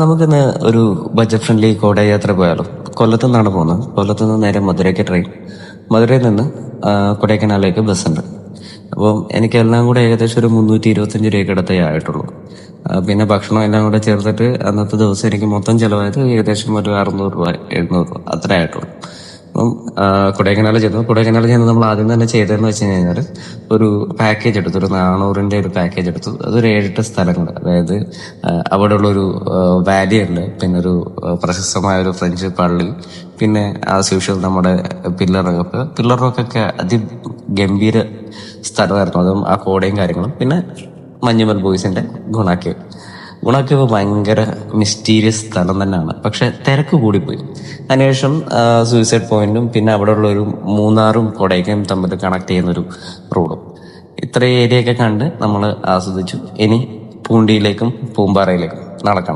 നമുക്കിന്ന് ഒരു budget friendly കോട യാത്ര പോയാലോ? കൊല്ലത്തു നിന്നാണ് പോകുന്നത്. കൊല്ലത്തു നിന്ന് നേരെ മധുരയ്ക്ക് ട്രെയിൻ. മധുരയിൽ നിന്ന് കൊടൈക്കനാലിലേക്ക് ബസ്സുണ്ട്. അപ്പം എനിക്ക് എല്ലാം കൂടെ ഏകദേശം ഒരു 325 രൂപയ്ക്ക് അടുത്തേ ആയിട്ടുള്ളൂ. പിന്നെ ഭക്ഷണം എല്ലാം കൂടെ ചേർത്തിട്ട് അന്നത്തെ ദിവസം എനിക്ക് മൊത്തം ചിലവായത് ഏകദേശം ഒരു 600 രൂപ 700 രൂപ അത്ര ആയിട്ടുള്ളൂ. അപ്പം കൊടൈക്കനാലിൽ ചെന്ന് നമ്മൾ ആദ്യം തന്നെ ചെയ്തതെന്ന് വെച്ച് കഴിഞ്ഞാൽ ഒരു പാക്കേജ് എടുത്തു. ഒരു 400-ന്റെ ഒരു പാക്കേജ് എടുത്തു. അതൊരു 7-8 സ്ഥലങ്ങൾ, അതായത് അവിടെയുള്ള ഒരു വാലി ഉണ്ട്, പിന്നെ ഒരു പ്രശസ്തമായ ഒരു ഫ്രഞ്ച് പള്ളി, പിന്നെ ആസ് യൂഷ്വൽ നമ്മുടെ പില്ലർ റോക്കൊക്കെ അതിഗംഭീര സ്ഥലമായിരുന്നു. അതും ആ കോടയും കാര്യങ്ങളും. പിന്നെ മഞ്ഞുമൽ ബോയ്സിന്റെ ഗുണാക്കേവ് ഭയങ്കര മിസ്റ്റീരിയസ് സ്ഥലം തന്നെയാണ്, പക്ഷെ തിരക്ക് കൂടിപ്പോയി. അതിനുശേഷം സൂയിസൈഡ് പോയിന്റും പിന്നെ അവിടെയുള്ള ഒരു മൂന്നാറും കൊടൈക്കനും തമ്മിൽ കണക്ട് ചെയ്യുന്ന ഒരു റോഡും, ഇത്രയും ഏരിയ ഒക്കെ കണ്ട് നമ്മൾ ആസ്വദിച്ചു. ഇനി പൂണ്ടിയിലേക്കും പൂമ്പാറയിലേക്കും നടക്കണം.